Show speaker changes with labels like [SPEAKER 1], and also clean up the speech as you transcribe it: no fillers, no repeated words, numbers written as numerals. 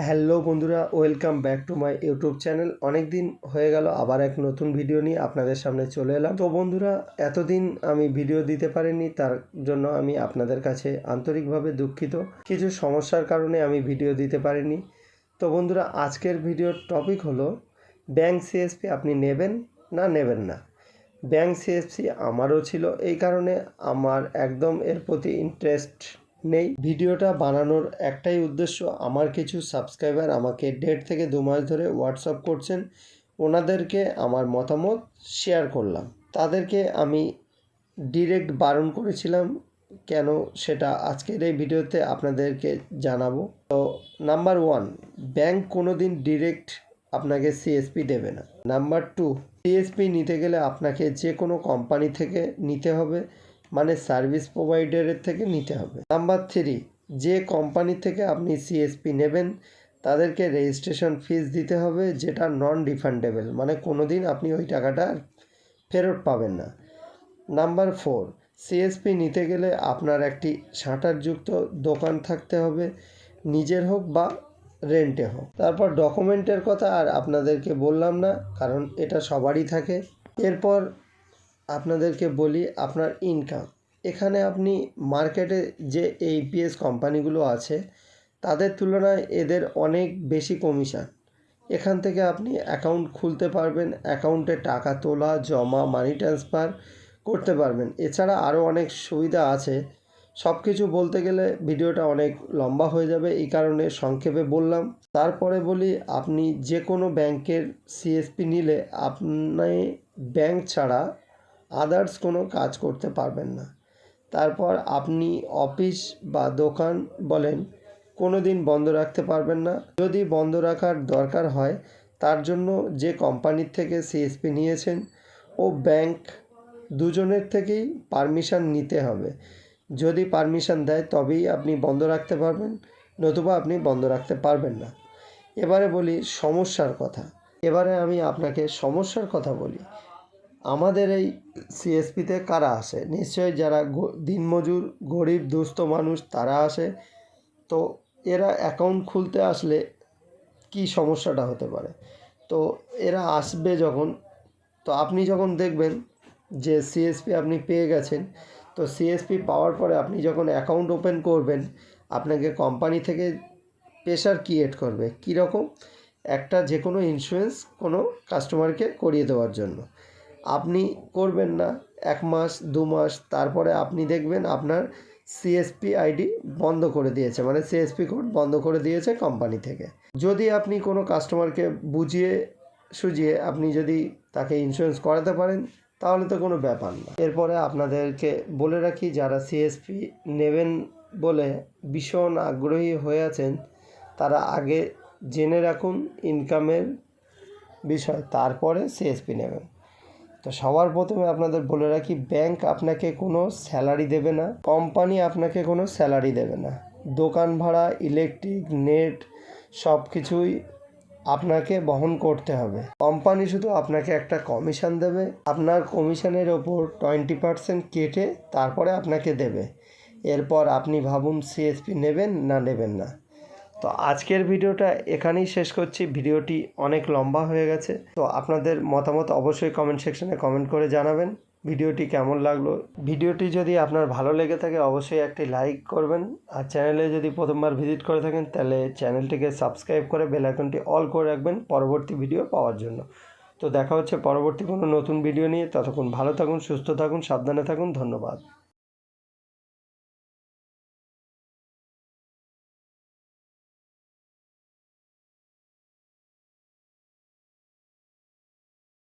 [SPEAKER 1] Hello বন্ধুরা, welcome back to my YouTube channel. অনেক দিন হয়ে গেল আবার এক নতুন ভিডিও নিয়ে আপনাদের সামনে চলে এলাম। তো বন্ধুরা, এতদিন আমি ভিডিও দিতে পারিনি, তার জন্য আমি আপনাদের কাছে আন্তরিকভাবে দুঃখিত। কিছু সমস্যার কারণে আমি ভিডিও দিতে পারিনি। তো বন্ধুরা, আজকের ভিডিওর টপিক হলো ব্যাংক সিএসপি আপনি নেবেন না নেবেন না। ব্যাংক সিএসপি আমারও ছিল, এই কারণে আমার একদম এর প্রতি ইন্টারেস্ট নেই। ভিডিওটা বানানোর একটাই উদ্দেশ্য, আমার কিছু সাবস্ক্রাইবার আমাকে 1.5 থেকে 2 মাস ধরে হোয়াটসঅ্যাপ করছেন, ওনাদেরকে আমার মতামত শেয়ার করলাম। তাদেরকে আমি ডিরেক্ট বারণ করেছিলাম, কেন সেটা আজকের এই ভিডিওতে আপনাদেরকে জানাবো। তো নাম্বার 1, ব্যাংক কোনো দিন ডিরেক্ট আপনাকে সিএসপি দেবে না। নাম্বার 2, সিএসপি নিতে গেলে আপনাকে যে কোনো কোম্পানি থেকে নিতে হবে, মানে সার্ভিস প্রোভাইডারের থেকে নিতে হবে। নাম্বার 3, যে কোম্পানি থেকে আপনি সিএসপি নেবেন তাদেরকে রেজিস্ট্রেশন ফিস দিতে হবে, যেটা নন রিফান্ডেবল, মানে কোনো দিন আপনি ওই টাকাটা ফেরত পাবেন না। নাম্বার 4, সিএসপি নিতে গেলে আপনার একটি শাটারযুক্ত দোকান থাকতে হবে, নিজের হোক বা রেন্টে হোক। তারপর ডকুমেন্টের কথা আর আপনাদেরকে বললাম না, কারণ এটা সবারই থাকে। এরপর আপনাদেরকে বলি আপনার ইনকাম। এখানে আপনি মার্কেটে যে এইপিএস কোম্পানিগুলো আছে তাদের তুলনায় এদের অনেক বেশি কমিশন। এখান থেকে আপনি অ্যাকাউন্ট খুলতে পারবেন, অ্যাকাউন্টে টাকা তোলা, জমা, মানি ট্রান্সফার করতে পারবেন। এছাড়া আরও অনেক সুবিধা আছে। সব কিছু বলতে গেলে ভিডিওটা অনেক লম্বা হয়ে যাবে, এই কারণে সংক্ষেপে বললাম। তারপরে বলি, আপনি যে কোনো ব্যাংকের সিএসপি নিলে আপনি ব্যাংক ছাড়া আদার্স কোনো কাজ করতে পারবেন না। তারপর আপনি অফিস বা দোকান বলেন কোনো দিন বন্ধ রাখতে পারবেন না। যদি বন্ধ রাখার দরকার হয়, তার জন্য যে কোম্পানির থেকে সিএসপি নিয়েছেন ও ব্যাংক দুজনের থেকেই পারমিশন নিতে হবে। যদি পারমিশন দেয় তবেই আপনি বন্ধ রাখতে পারবেন, নতুবা আপনি বন্ধ রাখতে পারবেন না। এবারে বলি সমস্যার কথা। এবারে আমি আপনাকে সমস্যার কথা বলি। আমাদের এই সিএসপিতে কারা আসে? নিশ্চয়ই যারা দিনমজুর, গরিব দুস্থ মানুষ তারা আসে। তো এরা অ্যাকাউন্ট খুলতে আসলে কি সমস্যাটা হতে পারে? তো এরা আসবে যখন, তো আপনি যখন দেখবেন যে সিএসপি আপনি পেয়ে গেছেন, তো সিএসপি পাওয়ার পরে আপনি যখন অ্যাকাউন্ট ওপেন করবেন, আপনাকে কোম্পানি থেকে প্রেশার ক্রিয়েট করবে। কীরকম? একটা যে কোনো ইন্স্যুরেন্স কোনো কাস্টমারকে করিয়ে দেওয়ার জন্য। আপনি করবেন না 1 মাস 2 মাস, তারপরে আপনি দেখবেন আপনার সিএসপি আইডি বন্ধ করে দিয়েছে, মানে সিএসপি কোড বন্ধ করে দিয়েছে কোম্পানি থেকে। যদি আপনি কোনো কাস্টমারকে বুঝিয়ে সুঝিয়ে আপনি যদি তাকে ইন্স্যুরেন্স করাতে পারেন, তাহলে তো কোনো ব্যাপার না। এরপরে আপনাদেরকে বলে রাখি, যারা সিএসপি নেবেন বলে ভীষণ আগ্রহী হয়ে আছেন, তারা আগে জেনে রাখুন ইনকামের বিষয়, তারপরে সিএসপি নেবেন। তো সবার প্রথমে আপনাদের বলে রাখি, ব্যাংক আপনাকে কোনো স্যালারি দেবে না, কোম্পানি আপনাকে কোনো স্যালারি দেবে না। দোকান ভাড়া, ইলেকট্রিক, নেট সব কিছুই আপনাকে বহন করতে হবে। কোম্পানি শুধু আপনাকে একটা কমিশন দেবে, আপনার কমিশনের ওপর 20% কেটে তারপরে আপনাকে দেবে। এরপর আপনি ভাবুন সিএসপি নেবেন না নেবেন না। তো আজকের ভিডিওটা এখানেই শেষ করছি। ভিডিওটি অনেক লম্বা হয়ে গেছে। তো আপনাদের মতামত অবশ্যই কমেন্ট সেকশনে কমেন্ট করে জানাবেন ভিডিওটি কেমন লাগলো। ভিডিওটি যদি আপনার ভালো লেগে থাকে অবশ্যই একটি লাইক করবেন, আর চ্যানেলে যদি প্রথমবার ভিজিট করে থাকেন তাহলে চ্যানেলটিকে সাবস্ক্রাইব করে বেল আইকনটি অল করে রাখবেন পরবর্তী ভিডিও পাওয়ার জন্য। তো দেখা হচ্ছে পরবর্তী কোনো নতুন ভিডিও নিয়ে। ততক্ষণ ভালো থাকুন, সুস্থ থাকুন, সাবধানে থাকুন। ধন্যবাদ।